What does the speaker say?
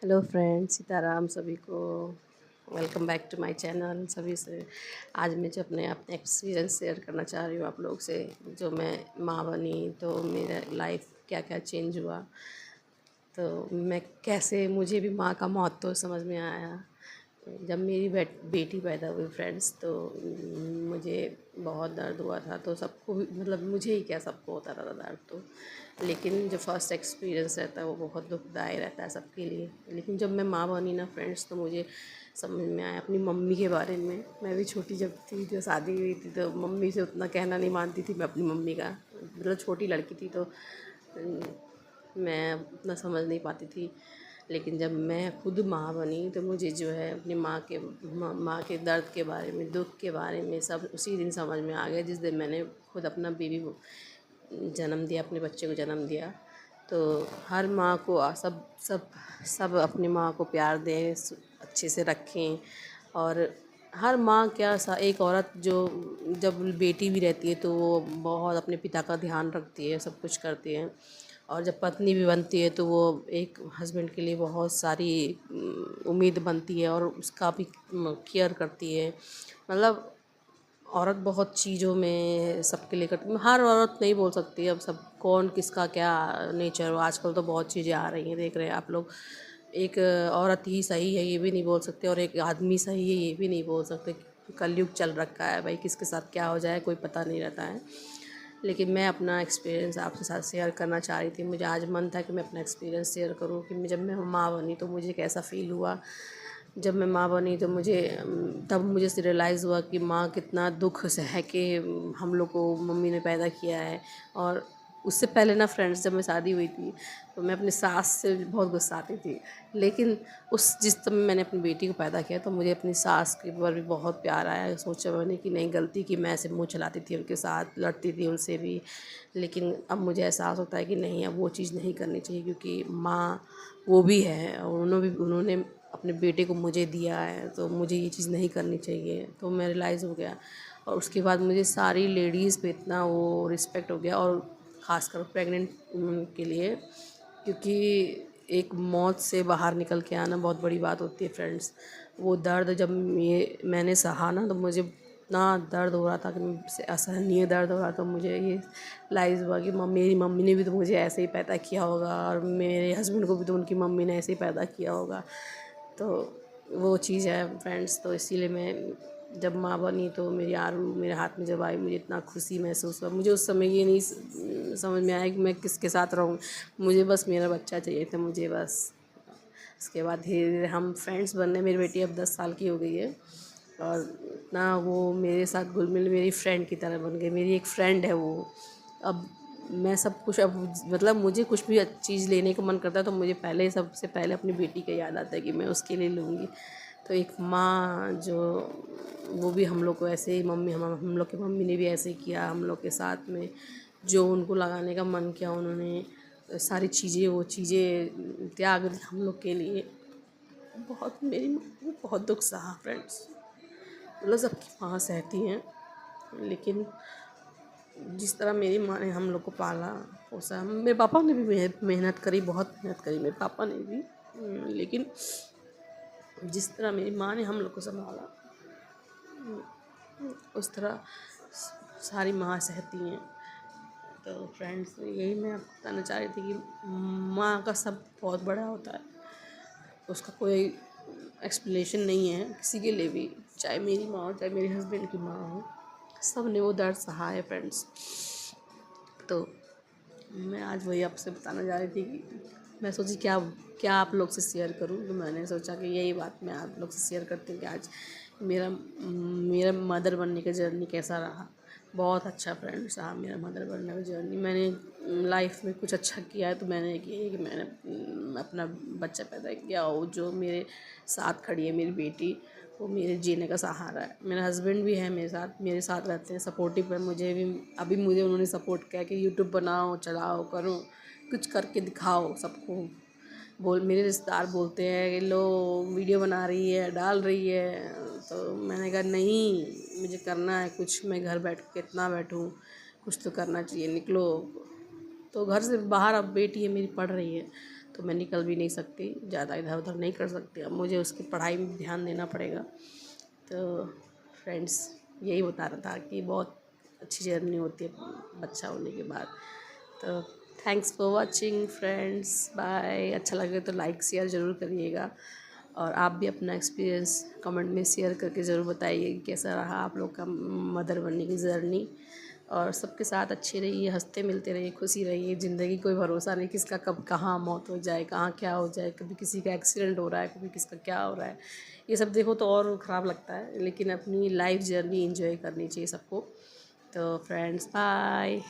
Hello friends, Sitaram सभी को। Welcome back to my channel सभी से। आज मैं जो अपने एक्सपीरियंस शेयर करना चाह रही हूँ आप लोग से। जो मैं माँ बनी तो मेरा लाइफ क्या क्या चेंज हुआ, तो मैं कैसे मुझे भी माँ का महत्व समझ में आया। जब मेरी बेटी पैदा हुई फ्रेंड्स, तो मुझे बहुत दर्द हुआ था। तो सबको भी, मतलब मुझे ही क्या, सबको होता था दर्द। तो लेकिन जो फर्स्ट एक्सपीरियंस रहता है वो बहुत दुखदायी रहता है सबके लिए। लेकिन जब मैं माँ बनी ना फ्रेंड्स, तो मुझे समझ में आया अपनी मम्मी के बारे में। मैं भी छोटी जब थी, जो शादी हुई थी, तो मम्मी से उतना कहना नहीं मानती थी मैं अपनी मम्मी का। मतलब छोटी लड़की थी, तो मैं उतना समझ नहीं पाती थी। लेकिन जब मैं खुद माँ बनी, तो मुझे जो है अपनी माँ के दर्द के बारे में, दुख के बारे में सब उसी दिन समझ में आ गया, जिस दिन मैंने खुद अपना बेबी जन्म दिया, अपने बच्चे को जन्म दिया। तो हर माँ को सब सब सब अपनी माँ को प्यार दें, अच्छे से रखें। और हर माँ क्या सा एक औरत जो जब बेटी भी रहती है, तो वो बहुत अपने पिता का ध्यान रखती है, सब कुछ करती है। और जब पत्नी भी बनती है, तो वो एक हस्बैंड के लिए बहुत सारी उम्मीद बनती है, और उसका भी केयर करती है। मतलब औरत बहुत चीज़ों में सबके लिए करती, हर औरत नहीं बोल सकती। अब सब कौन किसका क्या नेचर हो, आजकल तो बहुत चीज़ें आ रही हैं, देख रहे हैं आप लोग। एक औरत ही सही है ये भी नहीं बोल सकते, और एक आदमी सही है ये भी नहीं बोल सकते। कलयुग चल रखा है भाई, किसके साथ क्या हो जाए कोई पता नहीं रहता है। लेकिन मैं अपना एक्सपीरियंस आपके साथ शेयर करना चाह रही थी। मुझे आज मन था कि मैं अपना एक्सपीरियंस शेयर करूं कि जब मैं माँ बनी तो मुझे कैसा फ़ील हुआ। जब मैं माँ बनी तो तब मुझे रियलाइज़ हुआ कि माँ कितना दुख सह के हम लोग को मम्मी ने पैदा किया है। और उससे पहले ना फ्रेंड्स, जब मैं शादी हुई थी, तो मैं अपनी सास से बहुत गुस्साती थी। लेकिन जिस समय मैंने अपनी बेटी को पैदा किया, तो मुझे अपनी सास के ऊपर भी बहुत प्यार आया। सोचा मैंने कि नहीं, गलती की, मैं ऐसे मुँह चलाती थी उनके साथ, लड़ती थी उनसे भी। लेकिन अब मुझे एहसास होता है कि नहीं, अब वो चीज़ नहीं करनी चाहिए, क्योंकि माँ वो भी है, और उन्होंने अपने बेटे को मुझे दिया है, तो मुझे ये चीज़ नहीं करनी चाहिए। तो मैं रियलाइज़ हो गया। और उसके बाद मुझे सारी लेडीज़ पे इतना वो रिस्पेक्ट हो गया, और ख़ासकर प्रेग्नेंट वुमेन के लिए, क्योंकि एक मौत से बाहर निकल के आना बहुत बड़ी बात होती है फ्रेंड्स। वो दर्द जब ये मैंने सहा ना, तो मुझे इतना दर्द हो रहा था कि मुझसे असहनीय दर्द हो रहा था। तो मुझे ये रियलाइज़ हुआ कि मेरी मम्मी ने भी तो मुझे ऐसे ही पैदा किया होगा, और मेरे हस्बैंड को भी तो उनकी मम्मी ने ऐसे ही पैदा किया होगा। तो वो चीज़ है फ्रेंड्स। तो इसीलिए मैं जब माँ बनी, तो मेरी आरू मेरे हाथ में जब आई, मुझे इतना खुशी महसूस हुआ। मुझे उस समय ये नहीं समझ में आया कि मैं किसके साथ रहूँ। मुझे बस मेरा बच्चा चाहिए था, मुझे बस। उसके बाद धीरे धीरे हम फ्रेंड्स बनने, मेरी बेटी अब 10 साल की हो गई है, और इतना वो मेरे साथ घुल मिल मेरी फ्रेंड की तरह बन गई। मेरी एक फ्रेंड है वो। अब मैं सब कुछ, अब मतलब मुझे कुछ भी चीज़ लेने का मन करता है, तो मुझे पहले, सबसे पहले अपनी बेटी का याद आता है कि मैं उसके लिए लूँगी। तो एक माँ जो, वो भी हम लोग को ऐसे ही, हम लोग की मम्मी ने भी ऐसे ही किया हम लोग के साथ में। जो उनको लगाने का मन किया, उन्होंने सारी चीज़ें, वो चीज़ें त्याग दी हम लोग के लिए। मेरी माँ ने बहुत दुख सहा फ्रेंड्स। मतलब सबकी माँ सहती हैं, लेकिन जिस तरह मेरी माँ ने हम लोग को पाला पोसा, मेरे पापा ने भी मेहनत करी, बहुत मेहनत करी मेरे पापा ने भी। लेकिन जिस तरह मेरी माँ ने हम लोग को संभाला, उस तरह सारी माँ सहती हैं। तो फ्रेंड्स, यही मैं आपको बताना चाह रही थी कि माँ का सब बहुत बड़ा होता है, उसका कोई एक्सप्लेनेशन नहीं है किसी के लिए भी। चाहे मेरी माँ हो, चाहे मेरे हस्बैंड की माँ हो, सब ने वो दर्द सहा है फ्रेंड्स। तो मैं आज वही आपसे बताना चाह रही थी कि मैं सोची क्या क्या आप लोग से शेयर करूं। तो मैंने सोचा कि यही बात मैं आप लोग से शेयर करती हूँ कि आज मेरा मेरा मदर बनने का जर्नी कैसा रहा। बहुत अच्छा फ्रेंड्स रहा मेरा मदर बनने का जर्नी। मैंने लाइफ में कुछ अच्छा किया है, तो मैंने किया है कि मैंने अपना बच्चा पैदा किया, और जो मेरे साथ खड़ी है मेरी बेटी, वो मेरे जीने का सहारा है। मेरा हस्बैंड भी है मेरे साथ रहते हैं, सपोर्टिव है मुझे भी। अभी मुझे उन्होंने सपोर्ट किया कि यूट्यूब बनाओ, चलाओ, करो, कुछ करके दिखाओ सबको। मेरे रिश्तेदार बोलते हैं कि लो वीडियो बना रही है, डाल रही है। तो मैंने कहा नहीं, मुझे करना है कुछ, मैं घर बैठ के कितना बैठूँ, कुछ तो करना चाहिए, निकलो। तो घर से बाहर अब बेटी है मेरी, पढ़ रही है, तो मैं निकल भी नहीं सकती, ज़्यादा इधर उधर नहीं कर सकती। अब मुझे उसकी पढ़ाई में ध्यान देना पड़ेगा। तो फ्रेंड्स, यही बता रहा था कि बहुत अच्छी जर्नी होती है बच्चा होने के बाद। तो thanks for watching friends, bye. अच्छा लगे तो लाइक शेयर ज़रूर करिएगा, और आप भी अपना एक्सपीरियंस कमेंट में शेयर करके ज़रूर बताइए कि कैसा रहा आप लोग का मदर बनने की जर्नी। और सबके साथ अच्छे रहिए, हंसते मिलते रहिए, खुशी रहिए। ज़िंदगी कोई भरोसा नहीं किसका कब कहाँ मौत हो जाए, कहाँ क्या हो जाए। कभी किसी का एक्सीडेंट हो रहा है, कभी किसका क्या हो रहा है। ये सब देखो तो और ख़राब लगता है, लेकिन अपनी लाइफ जर्नी एंजॉय करनी चाहिए सबको। तो फ्रेंड्स, बाय।